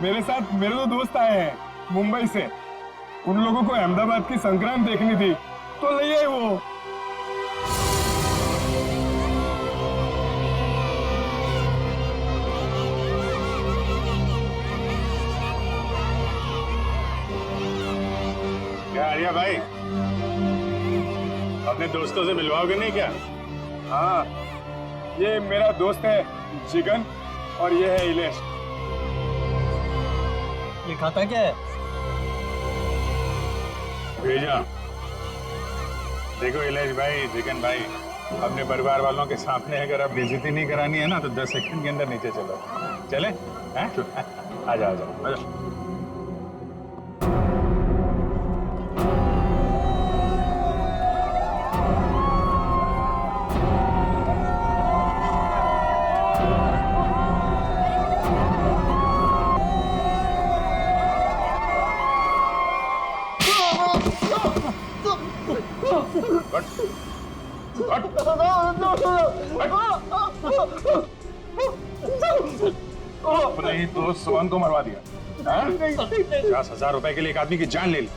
मेरे साथ मेरे दो दोस्त आए हैं मुंबई से। उन लोगों को अहमदाबाद की संक्रांत देखनी थी तो ले आए वो। क्या आर्या भाई, अपने दोस्तों से मिलवाओगे नहीं क्या? हाँ, ये मेरा दोस्त है जिगन और ये है इलेश। ये खाता क्या है? भेजा। देखो इलेश भाई, जिगन भाई, अपने परिवार वालों के सामने अगर आप बेइज्जती नहीं करानी है ना तो 10 सेकंड के अंदर नीचे चलो। चले? हैं? आ जाओ आ जाओ आ जाओ। अपने ही दोस्त सुमन को मरवा दिया। 50,000 रुपए के लिए एक आदमी की जान ले ली,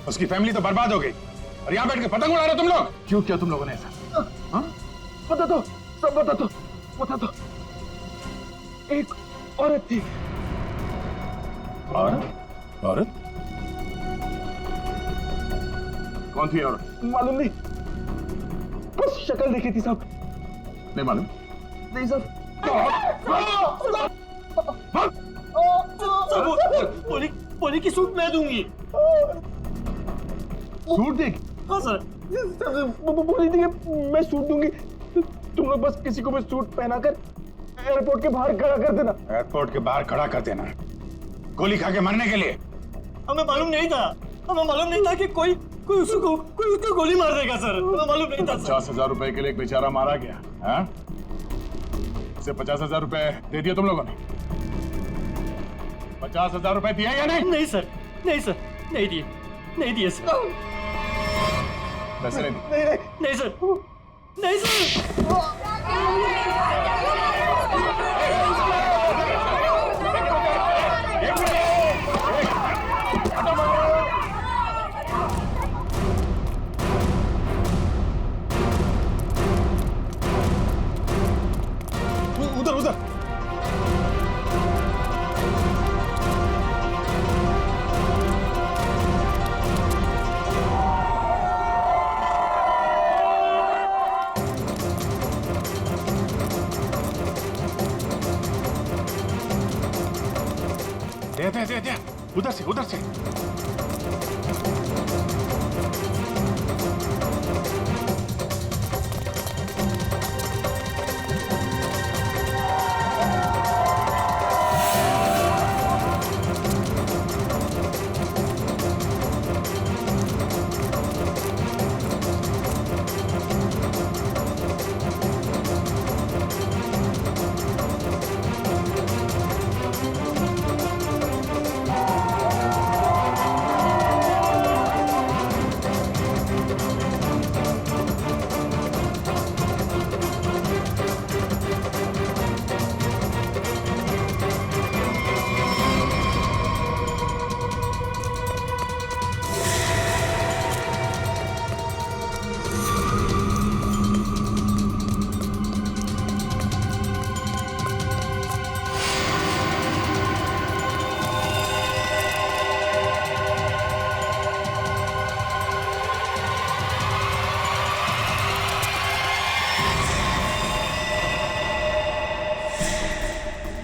उसकी फैमिली तो बर्बाद हो गई और यहाँ बैठ के पतंग उड़ा रहे हो तुम लोग। क्यों किया तुम लोगों ने ऐसा? बता दो, सब बता दो। एक औरत थी। औरत? कौन थी औरत? मालूम नहीं, बस शक्ल देखी थी सब। नहीं मालूम? नहीं सब। पोली की सूट मैं दूंगी। सूट देख। हाँ सर। बोली थी कि मैं सूट दूंगी, तुम लोग बस किसी को भी सूट पहनाकर एयरपोर्ट के बाहर खड़ा कर देना। एयरपोर्ट के बाहर खड़ा कर देना गोली खा के मरने के लिए? हमें मालूम नहीं था कि कोई उसको गोली मार देगा सर। हमें मालूम नहीं था। 50,000 रुपए के लिए एक बेचारा मारा गया। हाँ? इसे 50,000 रुपए दे दिए तुम लोगों ने? 50,000 रुपए दिए या नहीं? नहीं सर, नहीं दिए सर। पैसे नहीं दिए? नहीं सर। उधर दे उधर से।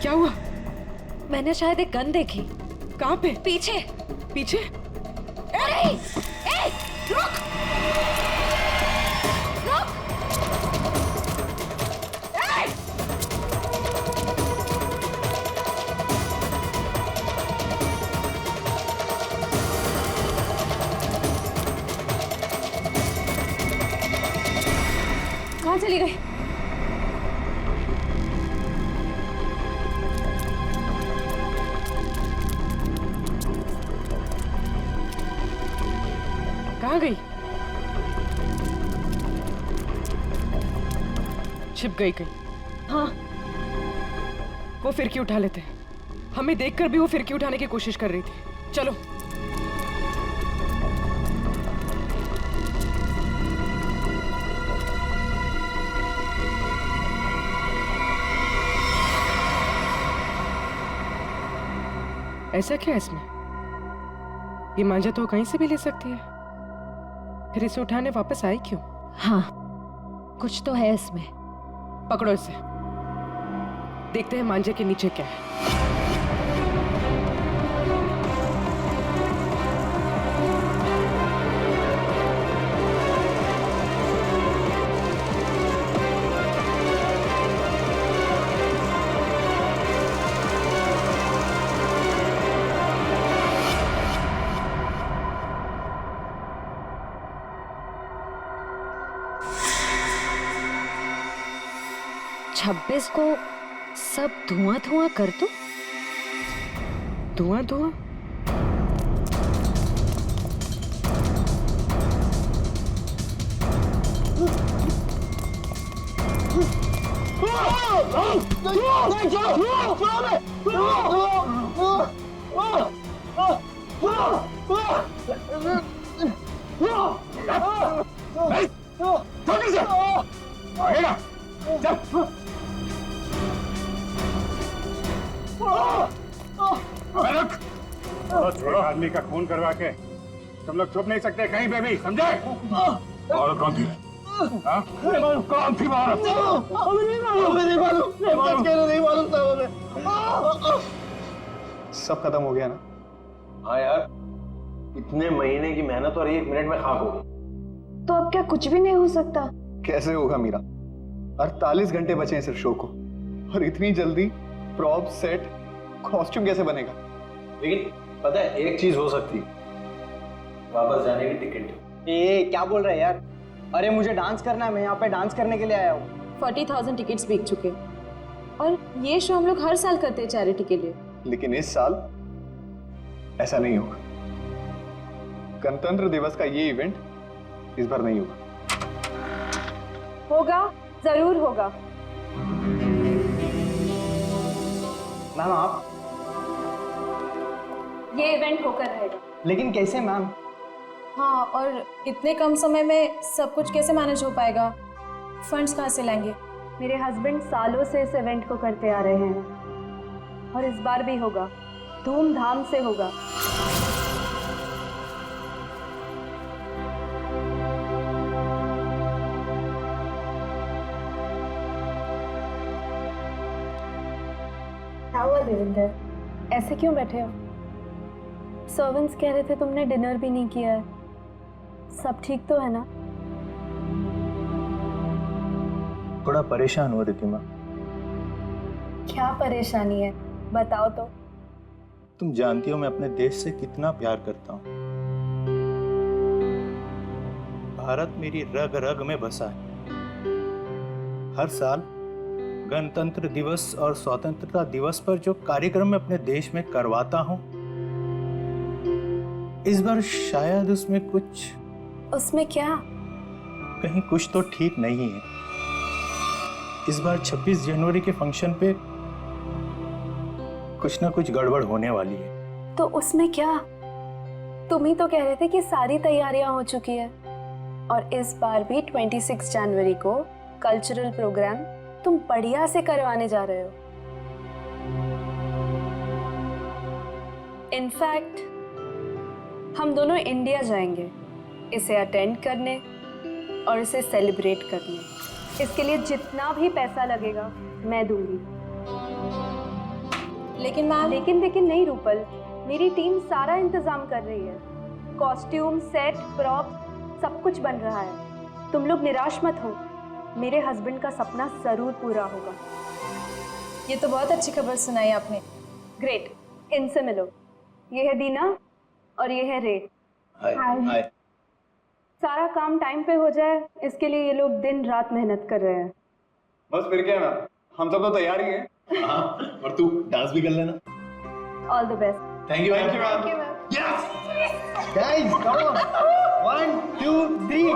क्या हुआ? मैंने शायद एक गन देखी। कहाँ पे? पीछे। पीछे? ए, रुक! कहाँ चली गई? कहाँ गई? छिप गई कहीं? हाँ, वो फिर क्यों उठा लेते? हमें देखकर भी वो फिरकी उठाने की कोशिश कर रही थी। चलो। ऐसा क्या है इसमें? ये मांझा तो कहीं से भी ले सकती है, फिर इसे उठाने वापस आई क्यों? हाँ, कुछ तो है इसमें। पकड़ो इसे, देखते हैं मांझे के नीचे क्या है। छब्बीस को सब धुआं धुआं कर दो। धुआं धुआं? छोड़ो, आदमी का खून करवा के तुम लोग छुप नहीं सकते कहीं पे भी, समझे? और कौन थी? हाँ? कौन थी औरत? सब खत्म हो गया ना? हाँ यार, इतने महीने की मेहनत और 1 मिनट में खाक हो गई। तो अब क्या कुछ भी नहीं हो सकता? कैसे होगा मीरा? 48 घंटे बचे हैं सिर्फ शो को, और इतनी जल्दी प्रॉप, सेट, कॉस्ट्यूम कैसे बनेगा? लेकिन पता है एक चीज हो सकती, वापस जाने की टिकट। ए क्या बोल रहा है यार? अरे मुझे डांस करना है, मैं यहाँ पे डांस करने के लिए आया हूँ। 40,000 टिकट्स बिक चुके, और ये शो हम लोग हर साल करते हैं चैरिटी के लिए। लेकिन इस साल ऐसा नहीं होगा। गणतंत्र दिवस का ये इवेंट इस बार नहीं होगा। होगा, जरूर होगा। मैम आप? ये इवेंट होकर रहेगा। लेकिन कैसे मैम? हाँ, और इतने कम समय में सब कुछ कैसे मैनेज हो पाएगा? फंड्स कहाँ से लाएंगे? मेरे हस्बैंड सालों से इस इवेंट को करते आ रहे हैं, और इस बार भी होगा, धूमधाम से होगा। क्या हुआ देविंदर, ऐसे क्यों बैठे हो? सर्वेंट्स कह रहे थे तुमने डिनर भी नहीं किया है। सब ठीक तो है ना? थोड़ा परेशान हुआ रितिमा। क्या परेशानी है, बताओ तो। तुम जानती हो मैं अपने देश से कितना प्यार करता हूँ। भारत मेरी रग रग में बसा है। हर साल गणतंत्र दिवस और स्वतंत्रता दिवस पर जो कार्यक्रम मैं अपने देश में करवाता हूँ, इस बार शायद उसमें क्या? कहीं कुछ तो ठीक नहीं है। इस बार 26 जनवरी के फंक्शन पे कुछ ना कुछ गड़बड़ होने वाली है। तो उसमें क्या? तुम ही तो कह रहे थे कि सारी तैयारियां हो चुकी है, और इस बार भी 26 जनवरी को कल्चरल प्रोग्राम तुम बढ़िया से करवाने जा रहे हो। इनफैक्ट हम दोनों इंडिया जाएंगे इसे अटेंड करने और इसे सेलिब्रेट करने। इसके लिए जितना भी पैसा लगेगा मैं दूंगी। लेकिन मैम, लेकिन नहीं रूपल, मेरी टीम सारा इंतजाम कर रही है। कॉस्ट्यूम, सेट, प्रॉप सब कुछ बन रहा है। तुम लोग निराश मत हो, मेरे हस्बैंड का सपना जरूर पूरा होगा। ये तो बहुत अच्छी खबर सुनाई आपने। ग्रेट, इनसे मिलो। ये है दीना और ये है रे। हाय। सारा काम टाइम पे हो जाए, इसके लिए ये लोग दिन रात मेहनत कर रहे हैं। बस फिर क्या ना, हम सब तो तैयार ही हैं। हाँ, और तू डांस भी कर लेना। All the best. Thank you ma'am. Yes guys, come on. 1 2 3।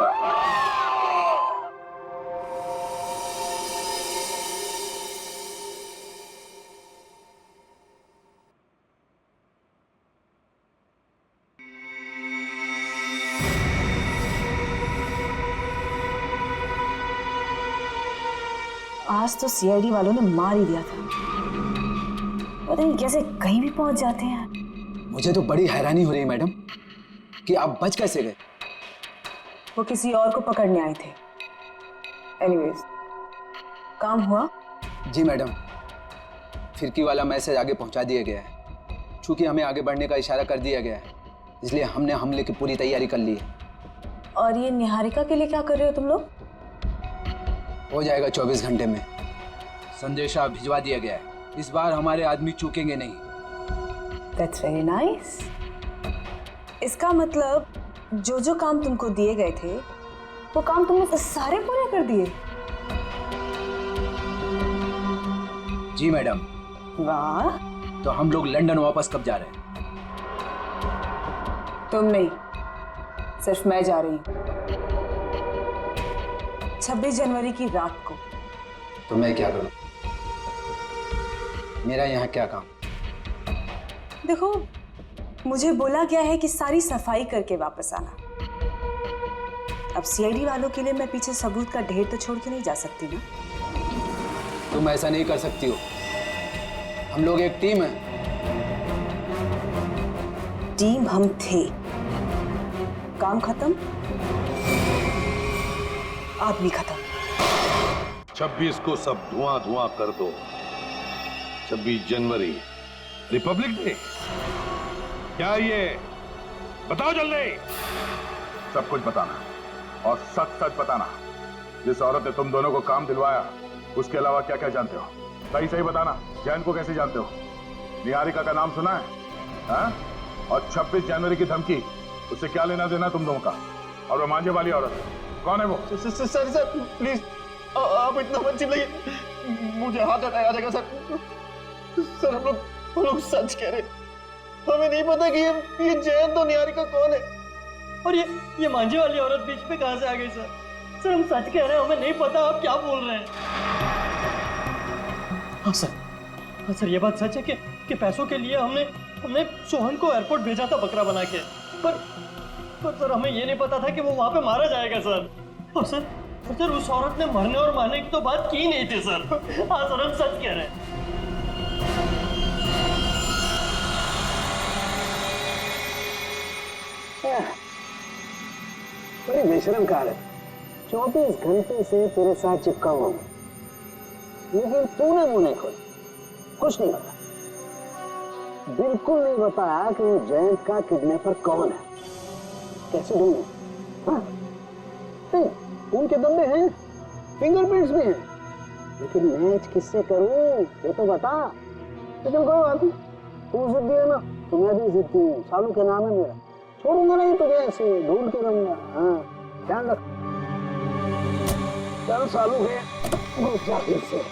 आज तो सीआईडी वालों ने मार ही दिया था। पता नहीं कैसे कहीं भी पहुंच जाते हैं। मुझे तो बड़ी हैरानी हो रही है मैडम कि आप बच कैसे गए। वो किसी और को पकड़ने आए थे। एनीवेज, काम हुआ? जी मैडम, फिरकी वाला मैसेज आगे पहुंचा दिया गया है। चूंकि हमें आगे बढ़ने का इशारा कर दिया गया है, इसलिए हमने हमले की पूरी तैयारी कर ली है। और ये निहारिका के लिए क्या कर रहे हो तुम लोग? हो जाएगा 24 घंटे में। संदेशा भिजवा दिया गया है। इस बार हमारे आदमी चूकेंगे नहीं। That's very nice. इसका मतलब जो काम तुमको दिए गए थे वो काम तुमने सारे पूरे कर दिए? जी मैडम। वाह। तो हम लोग लंदन वापस कब जा रहे हैं? तुम नहीं, सिर्फ मैं जा रही हूँ 26 जनवरी की रात को। तो मैं क्या करूं? मेरा यहाँ क्या काम? देखो, मुझे बोला गया है कि सारी सफाई करके वापस आना। अब सीआईडी वालों के लिए मैं पीछे सबूत का ढेर तो छोड़ के नहीं जा सकती ना। तुम ऐसा नहीं कर सकती हो। हम लोग एक टीम है। टीम हम थे, काम खत्म, आदमी खत्म। 26 को सब धुआं धुआं कर दो। 26 जनवरी रिपब्लिक डे। क्या ये बताओ जल्दी। सब कुछ बताना और सच सच बताना। जिस औरत ने तुम दोनों को काम दिलवाया उसके अलावा क्या क्या जानते हो? सही सही बताना। जैन को कैसे जानते हो? निहारिका का नाम सुना है? हाँ? और 26 जनवरी की धमकी, उससे क्या लेना देना तुम दोनों का? और वो मांझे वाली औरत कौन है वो? सर प्लीज आप इतना मत चिल्लाइए, मुझे हार्ट अटैक आ जाएगा सर। सर हम लोग सच कह रहे, हमें नहीं पता कि ये जैन तो निहारिका कौन है और ये मांझे वाली औरत बीच में कहां से आ गई सर। सर हम सच कह रहे हैं, हमें नहीं पता आप क्या बोल रहे हैं। हाँ सर ये बात सच है कि पैसों के लिए हमने सोहन को एयरपोर्ट भेजा था बकरा बना के, पर सर हमें ये नहीं पता था कि वो वहां पे मारा जाएगा सर। और सर उस औरत ने मरने और मारने की तो बात की नहीं थी सर। हाँ सर हम सच कह रहे हैं। बड़ी बेशरम कार है। 24 घंटे से तेरे साथ चिपका हुआ हूं, लेकिन तूने मुंह नहीं खोला, कुछ नहीं बताया, बिल्कुल नहीं बताया कि वो जयंत का किडनैपर कौन है, कैसे ढूंढूं? हाँ? नहीं, उनके दम्बे हैं, फिंगरप्रिंट्स भी हैं, लेकिन मैच किससे करूं ये तो बता। लेकिन कोई बात नहीं, तू जिद्दी है ना तो मैं भी जिद्दी हूँ। सालू के नाम है मेरा, छोड़ूंगा नहीं तुझे, ऐसे ढूंढ के रहूंगा। हाँ ध्यान रख। चल सालू के घुस जा फिर से।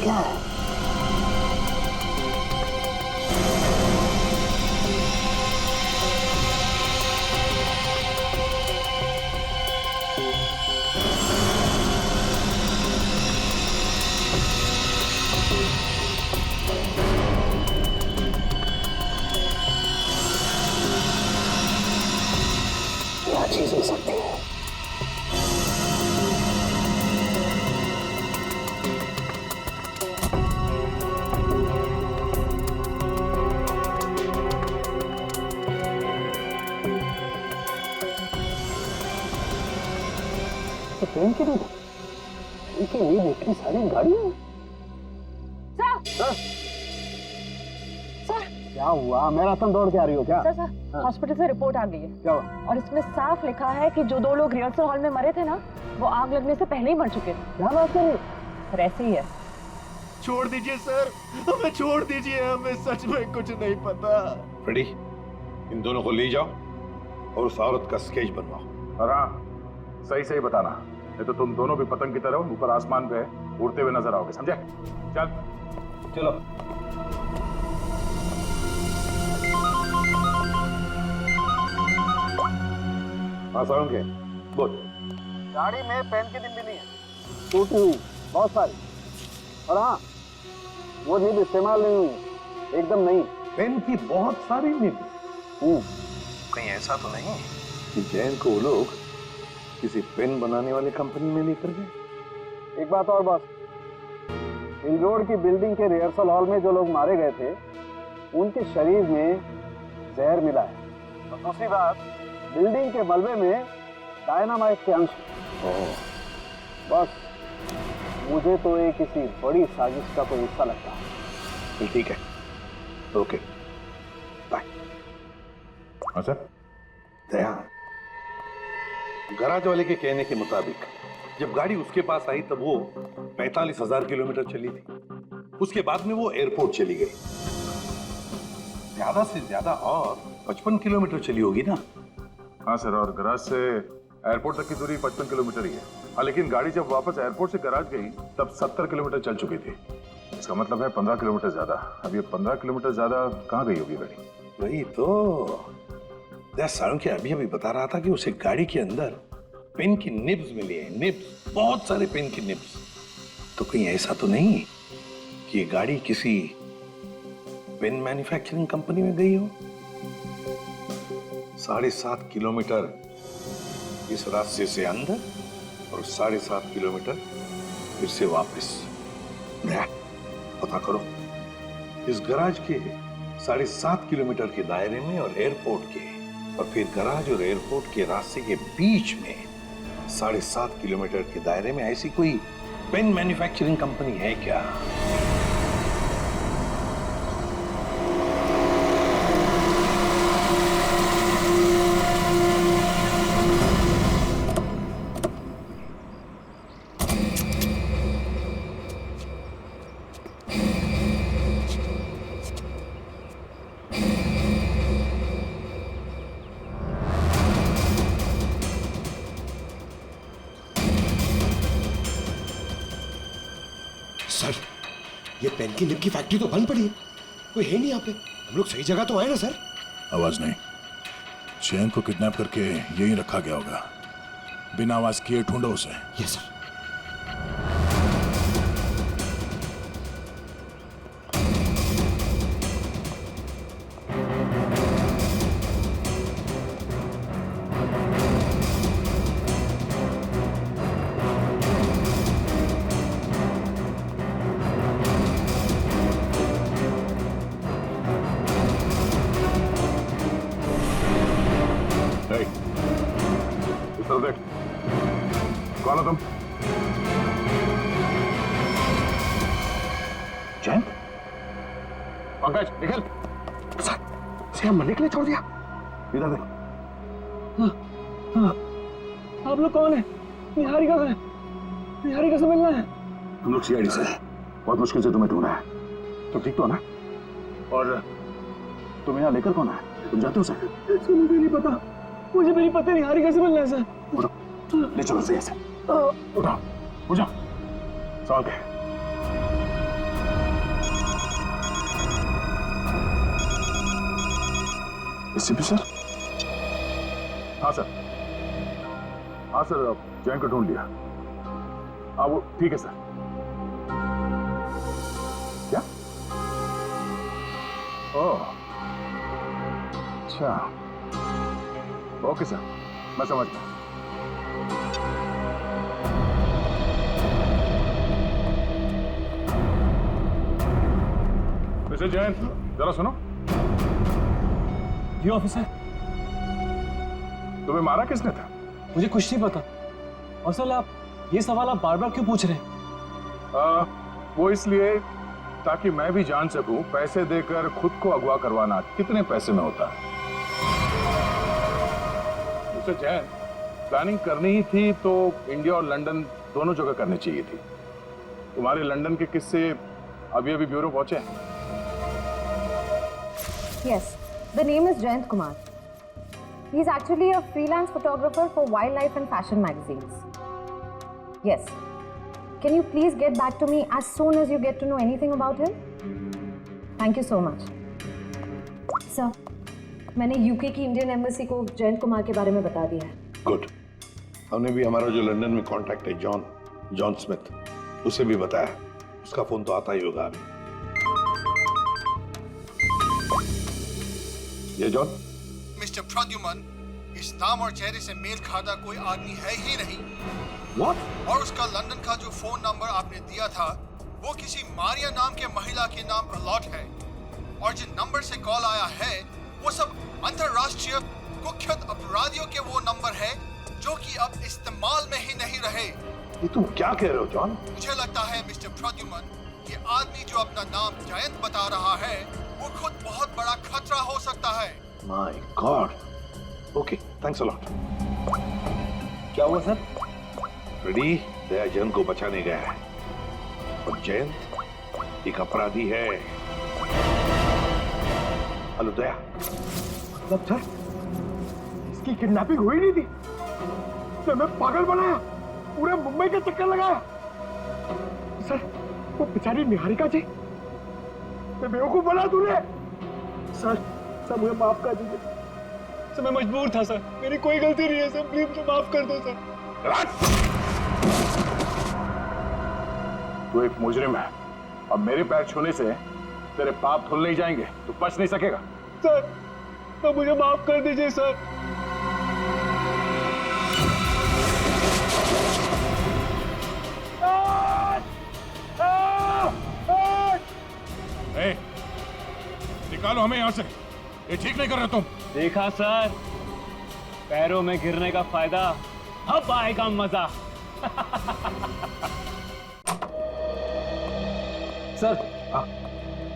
क्या है? क्या चीज हो सकती है? तो ट्रेन के लिए इतनी सारी गाड़ियां। सर क्या हुआ? मैराथन दौड़ के आ रही हो क्या? सर हॉस्पिटल से रिपोर्ट आ गई है। क्या हुआ? और इसमें साफ लिखा है कि जो 2 लोग रिहर्सल हॉल में मरे थे ना, वो आग लगने से पहले ही मर चुके थे। क्या बात कर रही हो? सर ऐसे ही है। छोड़ दीजिए सर, हमें छोड़ दीजिए, हमें सच में कुछ नहीं पता। फ्रेडी, इन दोनों को ले जाओ और उस औरत का स्केच बनवाओ। और हाँ, सही सही बताना, नहीं तो तुम दोनों भी पतंग की तरह ऊपर आसमान पे उड़ते हुए नजर आओगे, समझे? चल चलो। हाँ सारुण के बोल। गाड़ी में पेन की डिब्बी नहीं है, टूटी हुई बहुत सारी। और हाँ, वो निब इस्तेमाल नहीं हुई, एकदम नहीं। पेन की बहुत सारी निब। कहीं ऐसा तो नहीं कि जैन को वो लोग किसी पेन बनाने वाली कंपनी में लेकर गए? एक बात और बॉस, हिल रोड की बिल्डिंग के रिहर्सल हॉल में जो लोग मारे गए थे उनके शरीर में जहर मिला है। और दूसरी बात, बिल्डिंग के मलबे में डायनामाइट के अंश। बस मुझे तो ये किसी बड़ी साजिश का कोई हिस्सा लगता है। ठीक है, ओके बाय। हाँ सर। दया, गराज वाले के कहने के मुताबिक जब गाड़ी उसके पास आई तब वो 45,000 किलोमीटर चली थी। उसके बाद में वो एयरपोर्ट चली गई। ज्यादा से ज्यादा और 55 किलोमीटर चली होगी ना? हाँ सर, और गराज से एयरपोर्ट तक की दूरी 55 किलोमीटर ही है। हाँ, लेकिन गाड़ी जब वापस एयरपोर्ट से गराज गई तब 70 किलोमीटर चल चुकी थी। इसका मतलब है 15 किलोमीटर ज्यादा। अब ये 15 किलोमीटर ज्यादा कहाँ गई होगी गाड़ी? वही तो साळुंखे अभी अभी बता रहा था कि उसे गाड़ी के अंदर पेन की निब्स मिली है। निब्स, बहुत सारे पेन की निब्स। तो कहीं ऐसा तो नहीं कि ये गाड़ी किसी पेन मैन्युफैक्चरिंग कंपनी में गई हो? 7.5 किलोमीटर इस रास्ते से अंदर और 7.5 किलोमीटर फिर से वापस। पता करो, इस गराज के 7.5 किलोमीटर के दायरे में और एयरपोर्ट के, और फिर गराज और एयरपोर्ट के रास्ते के बीच में 7.5 किलोमीटर के दायरे में ऐसी कोई पेन मैन्युफैक्चरिंग कंपनी है क्या? सर, ये पेन की निब की फैक्ट्री तो बंद पड़ी है, कोई है नहीं यहाँ पे। हम लोग सही जगह तो आए ना सर? आवाज नहीं, चैन को किडनैप करके यहीं रखा गया होगा। बिना आवाज किए ढूंढो उसे। Yes sir. कौन हो तुम? जैन? पंकज, निकल। सर, मरने के लिए छोड़ दिया? इधर देखो। हाँ, आप लोग कौन है? निहारिका से, निहारिका से मिलना है। हम लोग सीआईडी से बहुत मुश्किल से तुम्हें ढूंढा है। तुम ठीक तो हो ना? और तुम यहाँ लेकर कौन है? तुम जानते हो सर? मुझे नहीं पता, मुझे मेरी पति निहारिका से मिलना है सर। ले चलो सही से। उठाओ, उठ जाओ। सवाल क्या है? SP sir? हाँ सर, हाँ सर, जैन को ढूंढ लिया। हाँ वो ठीक है सर। क्या? ओह, अच्छा, ओके सर, मैं समझ गया। मिस्टर जैन, जरा सुनो। जी ऑफिसर। तुम्हें मारा किसने था? मुझे कुछ नहीं पता। और सर, आप ये सवाल आप बार बार क्यों पूछ रहे हैं? वो इसलिए ताकि मैं भी जान सकूं पैसे देकर खुद को अगवा करवाना कितने पैसे में होता है। मिस्टर जैन, प्लानिंग करनी ही थी तो इंडिया और लंदन दोनों जगह करनी चाहिए थी। तुम्हारे लंदन के किस्से अभी अभी ब्यूरो पहुंचे। Yes, the name is Jayant Kumar. He is actually a freelance photographer for wildlife and fashion magazines. Yes. Can you please get back to me as soon as you get to know anything about him? Thank you so much. Sir, मैंने UK की Indian embassy को जयंत कुमार के बारे में बता दिया है। Good, हमने भी हमारा जो लंदन में कांटेक्ट है जॉन स्मिथ, उसे भी बताया। उसका फोन तो आता ही होगा अभी। ये जॉन? मिस्टर प्रद्युमन, इस नाम और चेहरे से मेल खाता कोई आदमी है ही नहीं। What? और उसका लंदन का जो फोन नंबर आपने दिया था वो किसी मारिया नाम के महिला के नाम अलॉट है, और जिन नंबर से कॉल आया है वो सब अंतरराष्ट्रीय कुख्यात अपराधियों के वो नंबर है जो कि अब इस्तेमाल में ही नहीं रहे। ये तुम क्या कह रहे हो जॉन? मुझे लगता है मिस्टर प्रद्युमन, ये आदमी जो अपना नाम जयंत बता रहा है वो खुद बहुत बड़ा खतरा हो सकता है। My God. Okay, thanks a lot. क्या हुआ सर? फ्रेडी दया जयंत को बचाने गया है, और जयंत एक अपराधी है। हेलो दया। मतलब सर, इसकी किडनैपिंग हुई नहीं थी, तो मैं पागल बनाया, पूरे मुंबई का चक्कर लगाया। सर, वो बेचारी निहारिका जी, मैं बेवकूफ बना तूने। सर मुझे माफ कर दीजिए सर, मैं मजबूर था सर, मेरी कोई गलती नहीं है सर, प्लीज मुझे माफ कर दो सर। तू एक मुजरिम है, अब मेरे पैर छूने से तेरे पाप धुल नहीं जाएंगे, तू बच नहीं सकेगा। सर, तो मुझे माफ कर दीजिए सर। निकालो हमें यहाँ से, ये ठीक नहीं कर रहे तुम। देखा सर, पैरों में गिरने का फायदा, अब आएगा मजा। सर,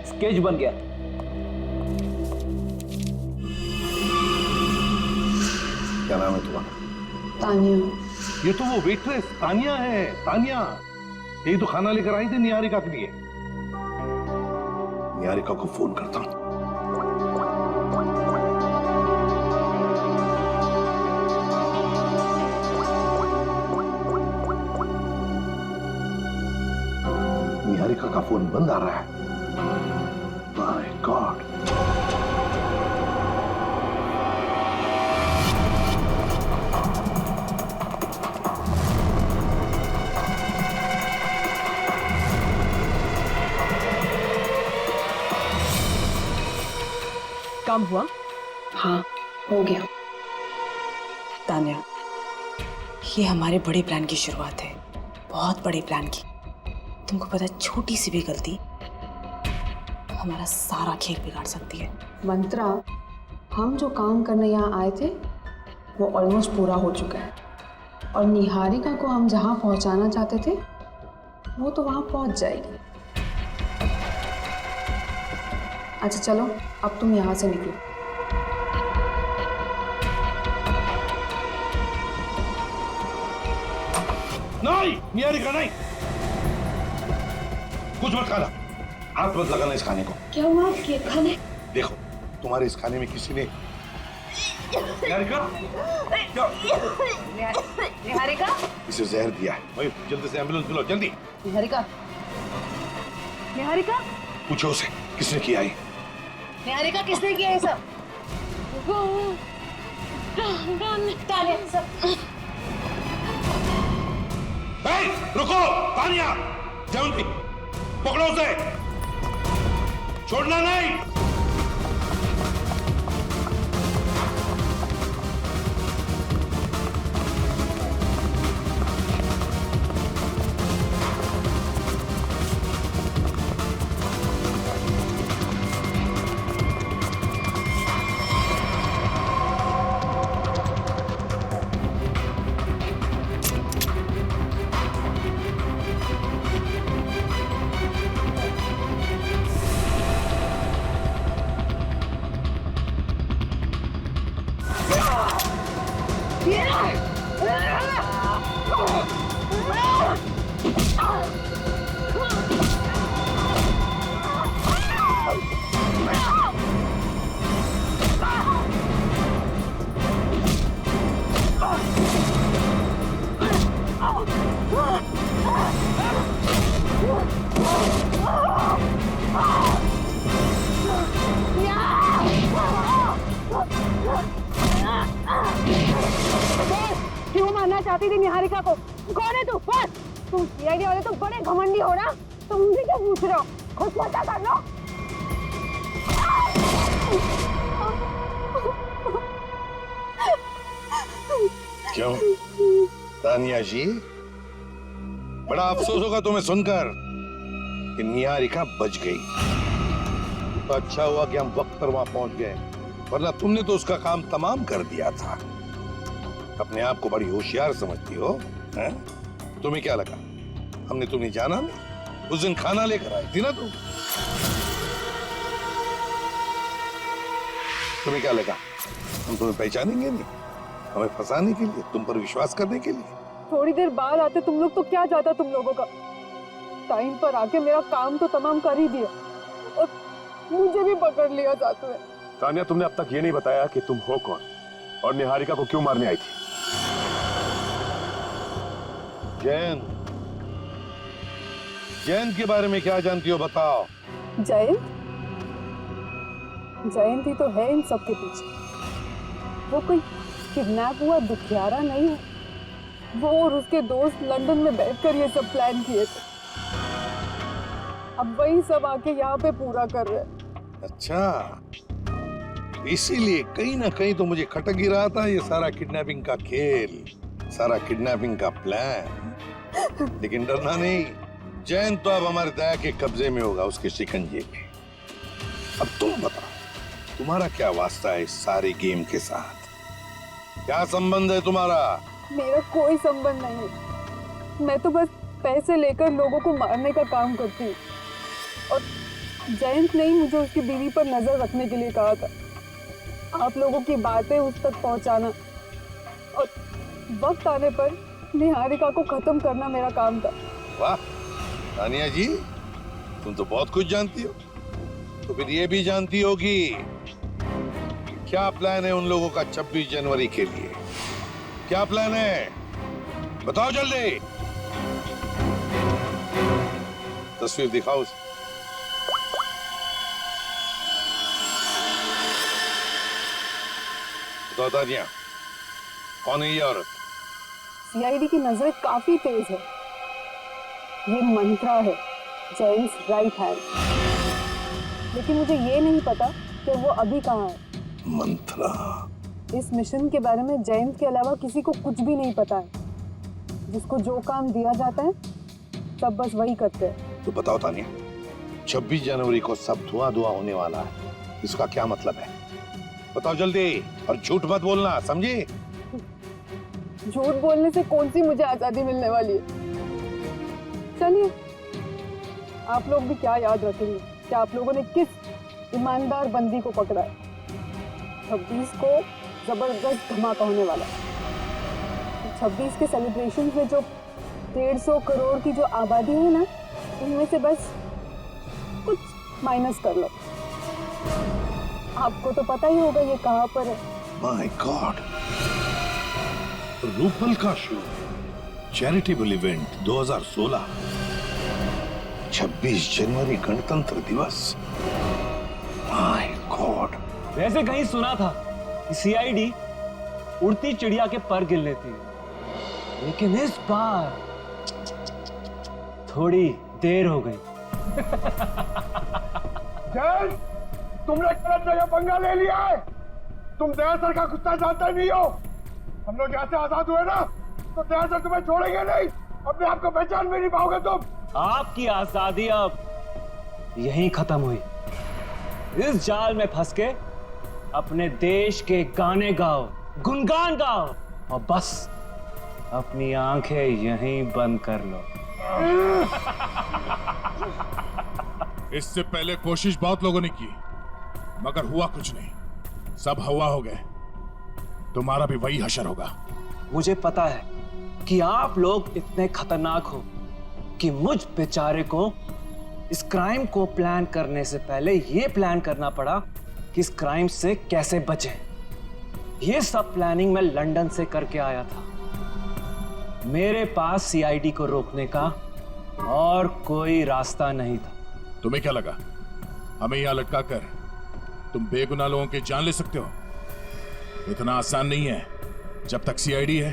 स्केच बन गया। क्या नाम है तुम्हारा? तानिया। ये तो वो वेट्रेस तानिया है। तानिया, यही तो खाना लेकर आई थी निहारिका के लिए। निहारिका को फोन करता हूं। निहारिका का फोन बंद आ रहा है। My God. काम हुआ? हाँ, हो गया। तान्या, ये हमारे बड़े प्लान की शुरुआत है, बहुत बड़े प्लान की। तुमको पता है, छोटी सी भी गलती हमारा सारा खेल बिगाड़ सकती है। मंत्रा, हम जो काम करने यहाँ आए थे वो ऑलमोस्ट पूरा हो चुका है, और निहारिका को हम जहाँ पहुँचाना चाहते थे वो तो वहाँ पहुँच जाएगी। अच्छा चलो, अब तुम यहाँ से निकलो। नहीं, निहारिका नहीं, कुछ मत खाना, हाथ मत लगाना इस खाने को। क्या हुआ आपके खाने? देखो, तुम्हारे इस खाने में किसी ने निहारिका निहारिका, इसे जहर दिया है। वही, जल्दी से एम्बुलेंस बुलाओ, जल्दी। निहारिका, निहारिका, पूछो उसे किसने किया है। निहारिका, किसने किया ये सब? रुको, तानिया, जयंती, पकड़ो उसे, छोड़ना नहीं। चाहती थी निहारिका को। कौन है तू? बोल। तुम सीआईडी वाले तो बड़े घमंडी हो ना, तुम मुझे क्या पूछ रहे हो? खुद पता कर लो। क्यों तानिया जी, बड़ा अफसोस होगा तुम्हें सुनकर कि निहारिका बच गई। तो अच्छा हुआ कि हम वक्त पर वहां पहुंच गए, वरना तुमने तो उसका काम तमाम कर दिया था। अपने आप को बड़ी होशियार समझती हो, हैं? तुम्हें क्या लगा हमने तुम्हें जाना नहीं? उस दिन खाना लेकर आई थी ना तुम। तुम्हें क्या लगा हम तुम्हें पहचानेंगे नहीं? हमें फंसाने के लिए, तुम पर विश्वास करने के लिए। थोड़ी देर बाद आते तुम लोग तो क्या जाता तुम लोगों का। टाइम पर आके मेरा काम तो तमाम कर ही दिया और मुझे भी पकड़ लिया साथ में। तानिया, तुमने अब तक ये नहीं बताया कि तुम हो कौन और निहारिका को क्यों मारने आई थी? जयंत, जयंत के बारे में क्या जानती हो बताओ। जयंत? जयंत ही तो है इन सब के पीछे। वो कोई किडनैप हुआ दुखियारा नहीं है। वो और उसके दोस्त लंदन में बैठकर ये सब प्लान किए थे। अब वही सब आके यहाँ पे पूरा कर रहे हैं। अच्छा, इसीलिए कहीं ना कहीं तो मुझे खटक ही रहा था ये सारा किडनैपिंग का खेल, सारा किडनैपिंग का प्लान। लेकिन डरना नहीं, जयंत तो अब हमारे दया के कब्जे में होगा, उसके शिकंजे में। अब तुम बताओ, तुम्हारा क्या वास्ता है इस सारे गेम के साथ? क्या संबंध है तुम्हारा? मेरा कोई संबंध नहीं है। मैं तो बस पैसे लेकर लोगों को मारने का काम करती हूँ। और जयंत ने ही मुझे उसकी बीवी पर नजर रखने के लिए कहा था। आप लोगों की बातें उस तक पहुंचाना और वक्त आने पर निहारिका को खत्म करना मेरा काम था। वाह तानिया जी, तुम तो बहुत कुछ जानती हो। तो फिर ये भी जानती होगी क्या प्लान है उन लोगों का 26 जनवरी के लिए? क्या प्लान है बताओ जल्दी। तस्वीर दिखाओ उसे। बताओ तानिया, कौन है ये औरत? सीआईडी की नजर काफी तेज है। ये मंत्रा है, जेम्स राइट हैंड। लेकिन मुझे ये नहीं पता कि वो अभी कहाँ है। मंत्रा? इस मिशन के बारे में जयंत के अलावा किसी को कुछ भी नहीं पता है। जिसको जो काम दिया जाता है सब बस वही करते हैं। तो बताओ तानिया, 26 जनवरी को सब धुआं धुआं होने वाला है, इसका क्या मतलब है? बताओ जल्दी, और झूठ मत बोलना, समझी? झूठ बोलने से कौन सी मुझे आजादी मिलने वाली है? चलिए, आप लोग भी क्या याद रखेंगे कि आप लोगों ने किस ईमानदार बंदी को पकड़ा है। 26 को जबरदस्त धमाका होने वाला है। 26 के सेलिब्रेशन में जो 150 करोड़ की जो आबादी है ना, उनमें से बस कुछ माइनस कर लो। आपको तो पता ही होगा ये कहाँ पर है। माय गॉड, रूपल का शो, चैरिटेबल इवेंट 2016, 26 जनवरी गणतंत्र दिवस। My God. वैसे कहीं सुना था कि सीआईडी उड़ती चिड़िया के पर गिन लेती है, लेकिन इस बार थोड़ी देर हो गई। जय, तुमने गलत जगह पंगा ले लिया है। तुम दया सर का कुत्ता जानते नहीं हो। हम लोग यहाँ से आजाद हुए ना, तो दया सर तुम्हें छोड़ेंगे नहीं। अपने आप को पहचान भी नहीं पाओगे तुम। आपकी आजादी अब यहीं खत्म हुई। इस जाल में फंस के अपने देश के गाने गाओ, गुनगान गाओ और बस अपनी आंखें यहीं बंद कर लो। इससे पहले कोशिश बहुत लोगों ने की, मगर हुआ कुछ नहीं, सब हवा हो गए। तुम्हारा भी वही हशर होगा। मुझे पता है कि आप लोग इतने खतरनाक हो कि मुझ बेचारे को इस क्राइम को प्लान करने से पहले यह प्लान करना पड़ा कि इस क्राइम से कैसे बचें। यह सब प्लानिंग मैं लंदन से करके आया था। मेरे पास सीआईडी को रोकने का और कोई रास्ता नहीं था। तुम्हें क्या लगा हमें यहां लटका कर तुम बेगुनाह लोगों की जान ले सकते हो? इतना आसान नहीं है। जब तक सीआईडी है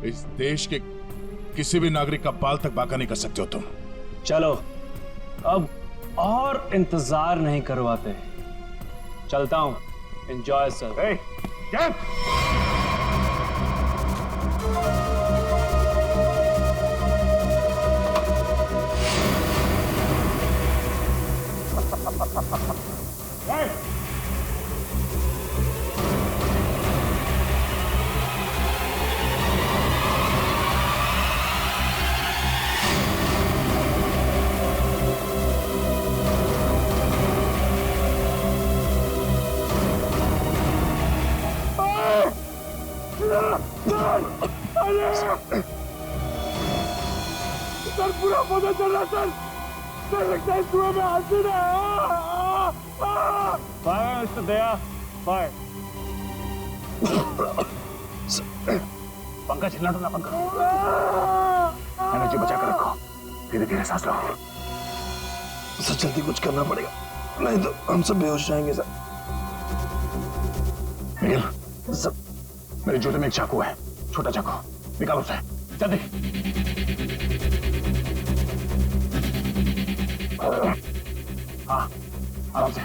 इस देश के किसी भी नागरिक का बाल तक बांका नहीं कर सकते हो तुम। चलो अब और इंतजार नहीं करवाते, चलता हूं। Enjoy sir. सर पूरा पता चल रहा सर लगता है कुएं में हासिल है। फायर मिस्टर दया, फायर। पंखा झिलना तो ना पंखा, एनर्जी बचा कर रखो, धीरे धीरे सांस लो। सर जल्दी कुछ करना पड़ेगा, नहीं तो हम सब बेहोश जाएंगे सर। सर मेरे जूते में एक चाकू है, छोटा चाकू, निकालो उसे जल्दी। हाँ आराम से।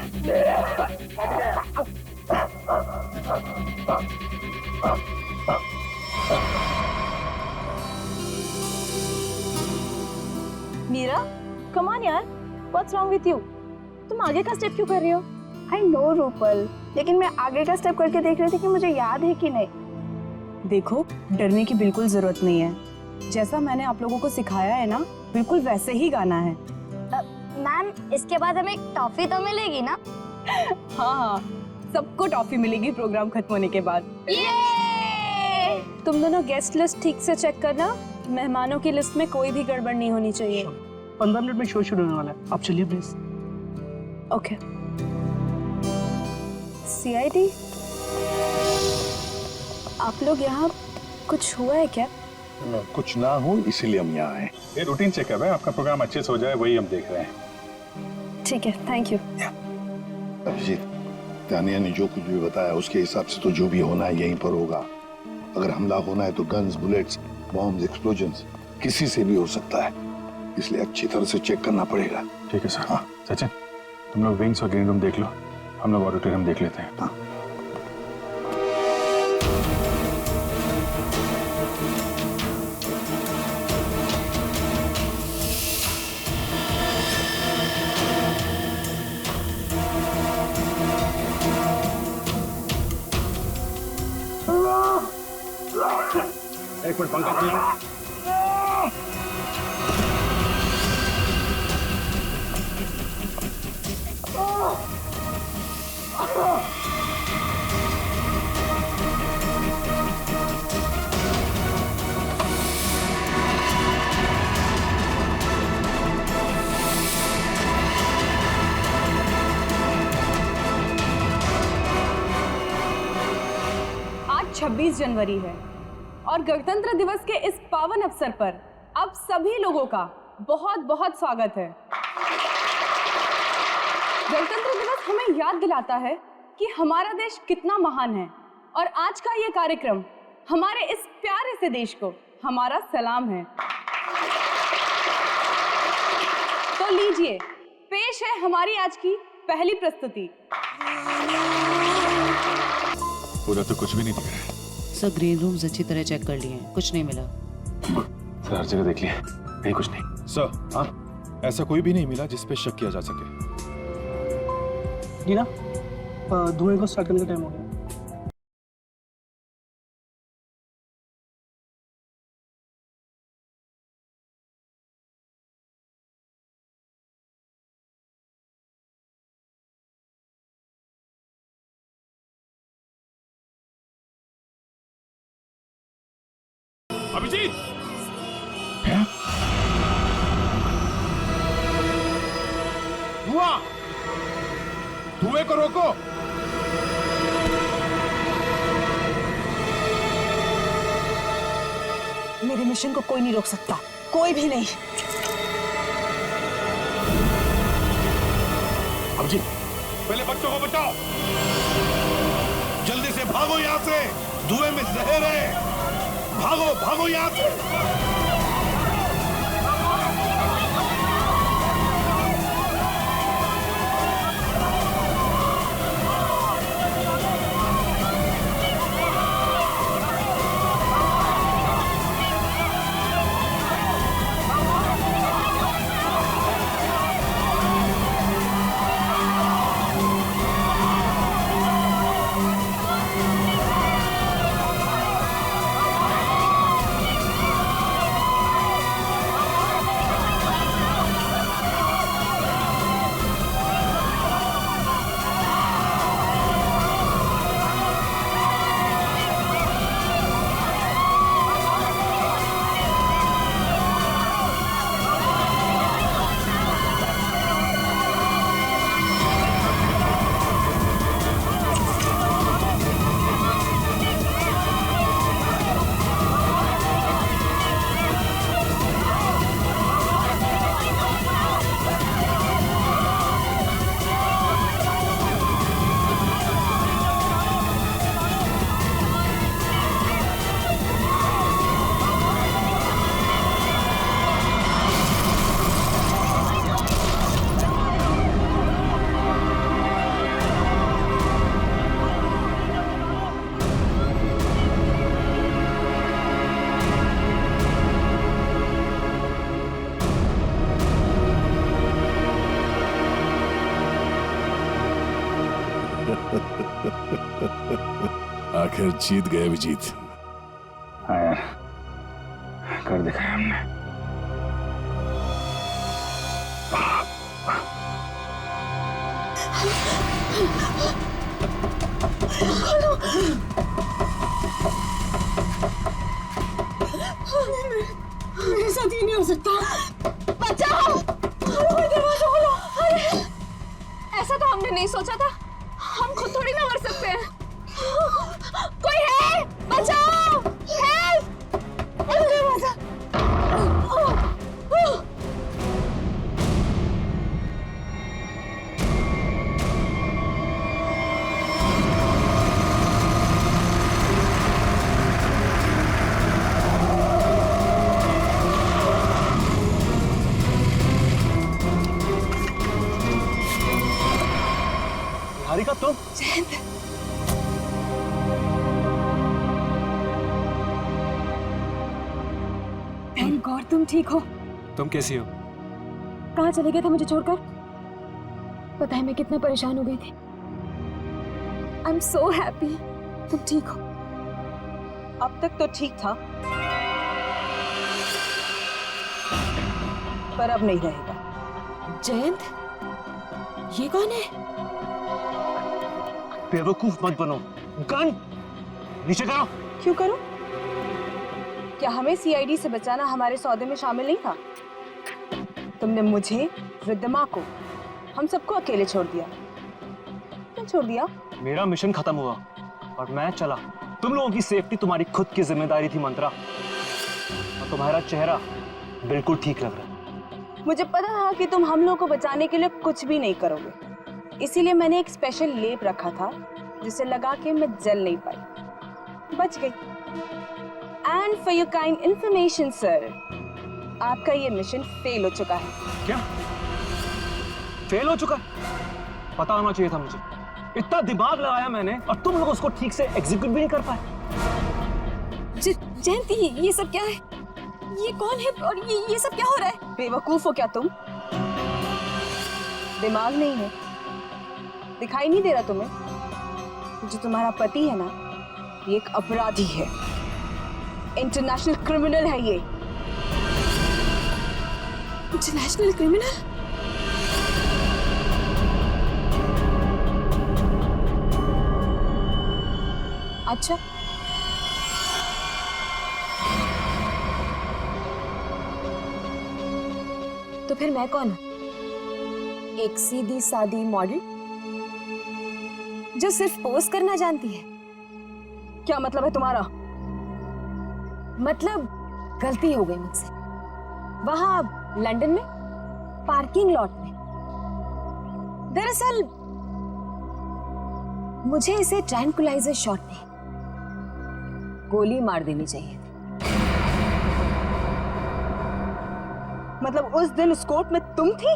मीरा, कम ऑन यार, व्हाट्स रॉन्ग विथ यू? तुम आगे का स्टेप क्यों कर रही हो? आई नो रूपल, लेकिन मैं आगे का स्टेप करके देख रही थी कि मुझे याद है कि नहीं। देखो, डरने की बिल्कुल जरूरत नहीं है। जैसा मैंने आप लोगों को सिखाया है ना, बिल्कुल वैसे ही गाना है। मैम, इसके बाद हमें टॉफी तो मिलेगी ना? हाँ, सबको टॉफी मिलेगी प्रोग्राम खत्म होने के बाद। तुम दोनों गेस्ट लिस्ट ठीक से चेक करना, मेहमानों की लिस्ट में कोई भी गड़बड़ नहीं होनी चाहिए। 15 मिनट में शो शुरू होने वाला है, आप चलिए प्लीज। ओके। सीआईडी, आप लोग यहाँ, कुछ हुआ है क्या? कुछ ना हो इसीलिए हम यहाँ आए। ये रूटीन चेकअप है, आपका प्रोग्राम अच्छे से हो जाए वही हम देख रहे हैं। ठीक है, थैंक यू। अभिजीत, तानिया ने जो कुछ भी बताया उसके हिसाब से तो जो भी होना है यहीं पर होगा। अगर हमला होना है तो गन्स, बुलेट्स, बॉम्ब्स, एक्सप्लोजन्स किसी से भी हो सकता है, इसलिए अच्छी तरह से चेक करना पड़ेगा। ठीक है सर। हाँ सचिन, तुम लोग विंग्स और ग्रीन रूम देख लो, हम लोग ऑडिटोरियम देख लेते हैं। हाँ। एक मिनट, पंखा चलाओ। आज 26 जनवरी है और गणतंत्र दिवस के इस पावन अवसर पर आप सभी लोगों का बहुत बहुत स्वागत है। गणतंत्र दिवस हमें याद दिलाता है कि हमारा देश कितना महान है और आज का ये कार्यक्रम हमारे इस प्यारे से देश को हमारा सलाम है। तो लीजिए, पेश है हमारी आज की पहली प्रस्तुति। पूरा तो कुछ भी नहीं दिख रहा है। सर ग्रीन रूम्स अच्छी तरह चेक कर लिए हैं, कुछ नहीं मिला। सर हर जगह देख लिया, कहीं कुछ नहीं। सर हाँ, ऐसा कोई भी नहीं मिला जिस पे शक किया जा सके। नीना, धुएं को स्टार्ट करने का टाइम हो गया। अभिजीत, धुआं, धुएं को रोको। मेरे मिशन को कोई नहीं रोक सकता, कोई भी नहीं। अभिजीत, पहले बच्चों को बचाओ, जल्दी से भागो यहाँ से, धुएं में जहर है। भागो भागो यहाँ से। आखिर जीत गए अभिजीत। हाँ यार, कर दिखाया हमने। मेरे साथ ये नहीं हो सकता। बचाओ! दरवाजा खोलो! अरे, ऐसा तो हमने नहीं सोचा था। हम खुद थोड़ी ना मर सकते हैं। कोई है? बचाओ! हेल्प! दरवाजा! हारिका तुम? थैंक गॉड तुम ठीक हो। तुम कैसी हो? कहाँ चले गए थे मुझे छोड़कर? पता है मैं कितना परेशान हो गई थी। आई एम सो हैप्पी तुम ठीक हो। अब तक तो ठीक था, पर अब नहीं रहेगा। जयंत, ये कौन है? बेवकूफ मत बनो। गन नीचे करो। क्यों करो? क्या हमें सीआईडी से बचाना हमारे सौदे में शामिल नहीं था? तुमने मुझे, रिद्धिमा को, हम सबको अकेले छोड़ दिया। क्यों छोड़ दिया? मेरा मिशन खत्म हुआ और मैं चला। तुम लोगों की सेफ्टी तुम्हारी खुद की जिम्मेदारी थी मंत्रा, और तुम्हारा चेहरा बिल्कुल ठीक लग रहा है। मुझे पता था कि तुम हम लोगों को बचाने के लिए कुछ भी नहीं करोगे, इसीलिए मैंने एक स्पेशल लेप रखा था जिसे लगा के मैं जल नहीं पाई, बच गई। And for your kind information sir, आपका ये मिशन फेल हो चुका है। क्या फेल हो चुका? पता होना चाहिए था मुझे। इतना दिमाग लगाया मैंने और तुम लोग उसको ठीक से एग्जीक्यूट भी नहीं कर पाए। जयंती, ये सब क्या है? ये कौन है और ये सब क्या हो रहा है? बेवकूफ हो क्या तुम? दिमाग नहीं है? दिखाई नहीं दे रहा तुम्हें? जो तुम्हारा पति है ना, ये एक अपराधी है, इंटरनेशनल क्रिमिनल है ये। International criminal? अच्छा, तो फिर मैं कौन हूं? एक सीधी सादी मॉडल जो सिर्फ पोज करना जानती है? क्या मतलब है तुम्हारा? मतलब गलती हो गई मुझसे वहां लंदन में पार्किंग लॉट में। दरअसल मुझे इसे ट्रैंकुलाइजर शॉट में गोली मार देनी चाहिए थी। मतलब उस दिन उस कोर्ट में तुम थी?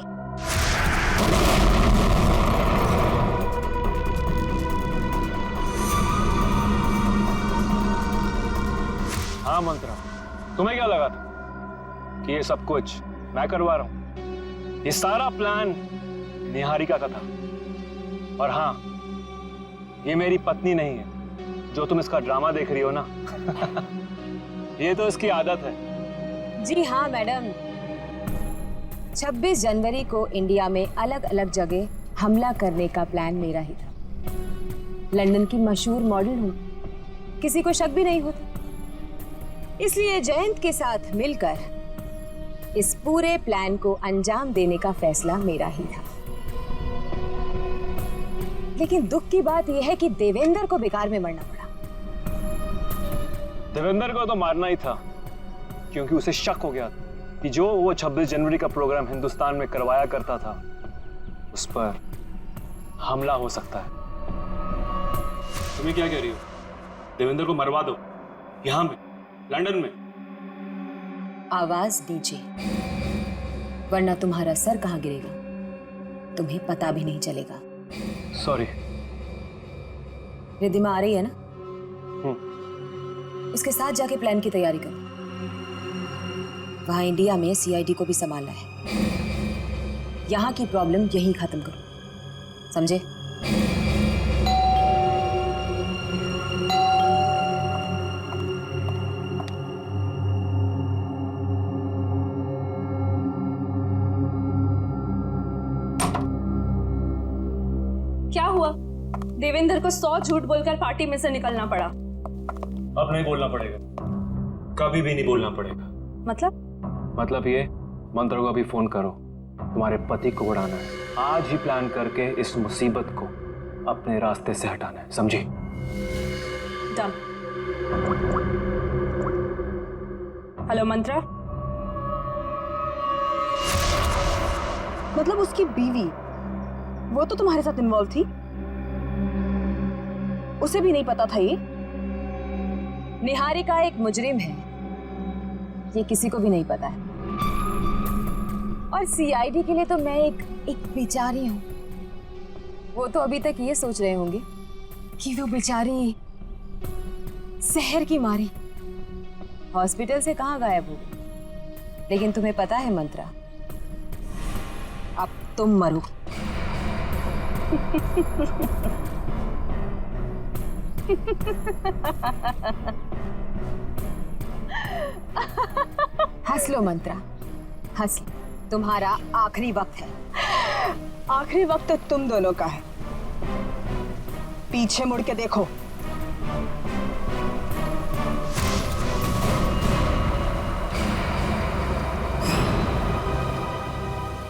हाँ मंत्रा, तुम्हें क्या लगा था कि ये सब कुछ मैं करवा रहा हूं? ये सारा प्लान निहारिका का था। और हाँ, ये मेरी पत्नी नहीं है जो तुम इसका ड्रामा देख रही हो ना। ये तो इसकी आदत है। जी हाँ मैडम, 26 जनवरी को इंडिया में अलग अलग जगह हमला करने का प्लान मेरा ही था। लंदन की मशहूर मॉडल हूँ, किसी को शक भी नहीं होता। इसलिए जयंत के साथ मिलकर इस पूरे प्लान को अंजाम देने का फैसला मेरा ही था। लेकिन दुख की बात यह है कि देवेंद्र को बेकार में मरना पड़ा। देवेंद्र को तो मारना ही था, क्योंकि उसे शक हो गया कि जो वो 26 जनवरी का प्रोग्राम हिंदुस्तान में करवाया करता था, उस पर हमला हो सकता है। तुम्हें क्या कह रही हो? देवेंद्र को मरवा दो, यहां में, लंदन में। आवाज दीजिए, वरना तुम्हारा सर कहां गिरेगा तुम्हें पता भी नहीं चलेगा। सॉरी। रिद्धिमा आ रही है ना? उसके साथ जाके प्लान की तैयारी करो। वहां इंडिया में सीआईडी को भी संभालना है। यहां की प्रॉब्लम यहीं खत्म करो, समझे? क्या हुआ? देवेंद्र को 100 झूठ बोलकर पार्टी में से निकलना पड़ा। अब नहीं बोलना पड़ेगा, कभी भी नहीं बोलना पड़ेगा। मतलब ये, मंत्र को अभी फोन करो, तुम्हारे पति को उड़ाना है। आज ही प्लान करके इस मुसीबत को अपने रास्ते से हटाना है, समझी? डन। हेलो मंत्रा। मतलब उसकी बीवी, वो तो तुम्हारे साथ इन्वॉल्व थी? उसे भी नहीं पता था ये? निहारिका एक मुजरिम है, ये किसी को भी नहीं पता है। और सीआईडी के लिए तो मैं एक बेचारी हूं। वो तो अभी तक ये सोच रहे होंगे कि वो बेचारी शहर की मारी हॉस्पिटल से कहां गायब हो गई। लेकिन तुम्हें पता है मंत्रा, अब तुम मरो। हंस लो मंत्रा, हंस लो। तुम्हारा आखिरी वक्त है। आखिरी वक्त तो तुम दोनों का है। पीछे मुड़ के देखो।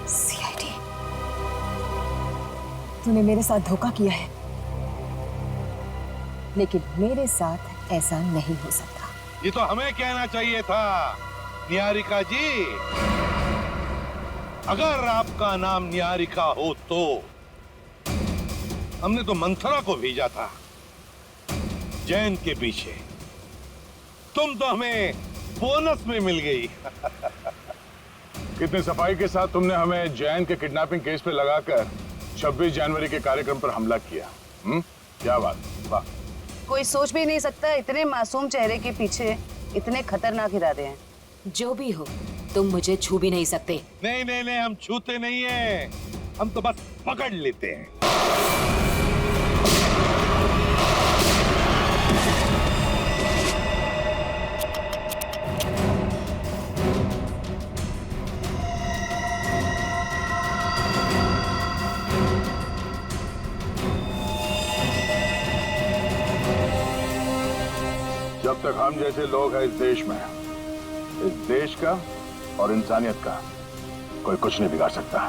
सीआईडी, तूने मेरे साथ धोखा किया है, लेकिन मेरे साथ ऐसा नहीं हो सकता। ये तो हमें कहना चाहिए था निहारिका जी। अगर आपका नाम निहारिका हो तो हमने तो मंथरा को भेजा था जैन के पीछे। तुम तो हमें बोनस में मिल गई। कितनी सफाई के साथ तुमने हमें जैन के किडनैपिंग केस पे लगाकर 26 जनवरी के कार्यक्रम पर हमला किया। क्या बात, वाह। कोई सोच भी नहीं सकता इतने मासूम चेहरे के पीछे इतने खतरनाक इरादे हैं। जो भी हो, तुम मुझे छू भी नहीं सकते। नहीं नहीं नहीं, हम छूते नहीं हैं, हम तो बस पकड़ लेते हैं। जब तक हम जैसे लोग हैं इस देश में, इस देश का और इंसानियत का कोई कुछ नहीं बिगाड़ सकता।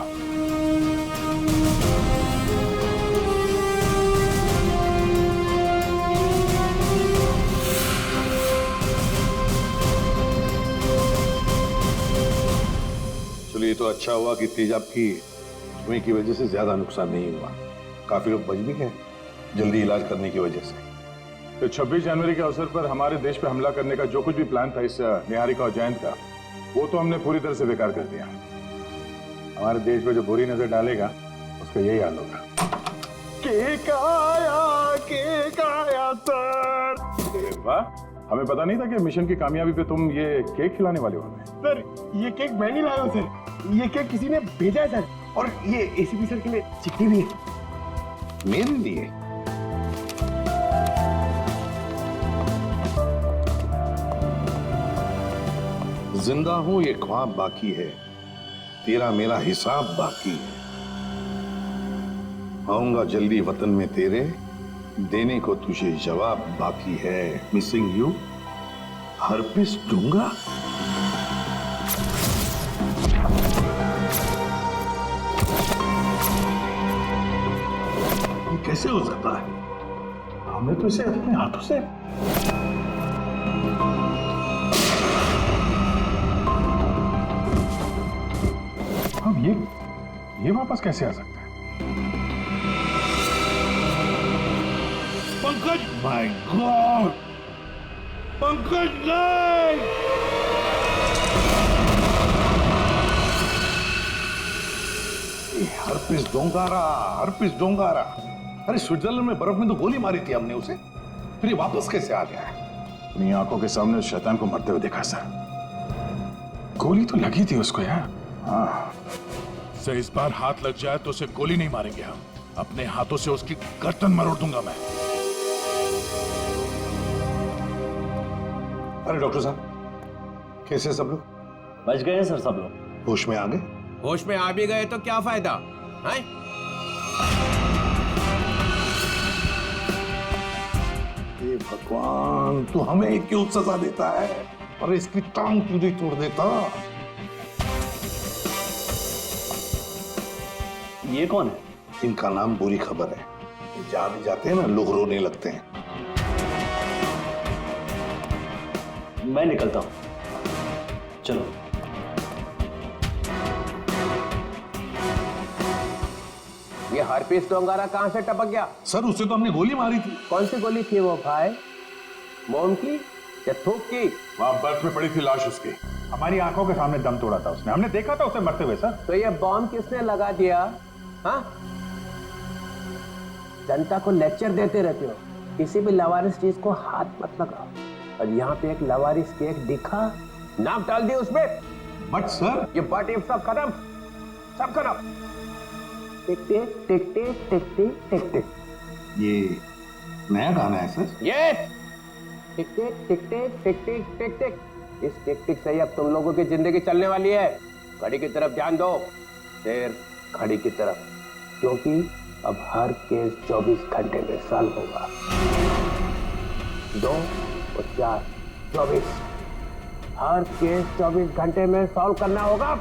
चलिए, तो अच्छा हुआ कि तेजाब की धुएं की वजह से ज्यादा नुकसान नहीं हुआ। काफी लोग बच भी गए जल्दी इलाज करने की वजह से। तो 26 जनवरी के अवसर पर हमारे देश पे हमला करने का जो कुछ भी प्लान था इस निहारिका और जयंत का, वो तो हमने पूरी तरह से बेकार कर दिया। हमारे देश में जो बुरी नजर डालेगा उसका यही हाल होगा। केक आया सर। अरे वाह, हमें पता नहीं था कि मिशन की कामयाबी पे तुम ये केक खिलाने वाले हो हमें। सर ये केक मैं नहीं लाया हूं सर, ये केक किसी ने भेजा है सर। और ये एसीपी सर के लिए चिट्ठी भी है। मेरे लिए? जिंदा हूं ये ख्वाब बाकी है, तेरा मेरा हिसाब बाकी है। आऊंगा जल्दी वतन में तेरे, देने को तुझे जवाब बाकी है। मिसिंग यू, हर्पिस दूंगा। ये कैसे हो सकता है? हमने तो इसे अपने हाथों से अब ये वापस कैसे आ सकता है? पंकज, माय गॉड, पंकज नहीं! हर्पिस डोंगारा। अरे स्विट्जरलैंड में बर्फ में तो गोली मारी थी हमने उसे, फिर ये वापस कैसे आ गया है? अपनी आंखों के सामने उस शैतान को मरते हुए देखा सर। गोली तो लगी थी उसको यार। हाँ, से इस बार हाथ लग जाए तो उसे गोली नहीं मारेंगे हम, अपने हाथों से उसकी गर्दन मरोड़ दूंगा मैं। अरे डॉक्टर साहब, कैसे सब लोग? बच गए सर सब लोग। होश में आ गए? होश में आ भी गए तो क्या फायदा है? हे भगवान, तू हमें क्यों सजा देता है? अरे इसकी टांग पूरी तोड़ देता। ये कौन है? इनका नाम बुरी खबर है। जहां भी जाते हैं ना लोग रोने लगते हैं। मैं निकलता हूं, चलो। ये हरपीस डोंगारा कहां से टपक गया? सर उसे तो हमने गोली मारी थी। कौन सी गोली थी वो भाई? मोम की या थूक की? वहां बर्फ में पड़ी थी लाश उसकी, हमारी आंखों के सामने दम तोड़ा था उसने, हमने देखा था उसे मरते हुए सर। तो ये बॉम्ब किसने लगा दिया? हाँ, जनता को लेक्चर देते रहते हो, किसी भी लवारिस चीज को हाथ मत लगाओ। और यहाँ पे एक लवारिस केक दिखा, नाक डाल दिया उसमें। बट सर, ये बट इफ सब खत्म, सब खत्म। टिक टिक टिक टिक टिक टिक टिक टिक। ये नया गाना है सर? यस, टिक टिक टिक टिक टिक टिक टिक टिक। इस टिक टिक से ही अब तुम लोगों की जिंदगी चलने वाली है। घड़ी की तरफ ध्यान दो, फिर घड़ी की तरफ, क्योंकि अब हर केस 24 घंटे में सॉल्व होगा। 2 और 4, 24। हर केस 24 घंटे में सॉल्व करना होगा।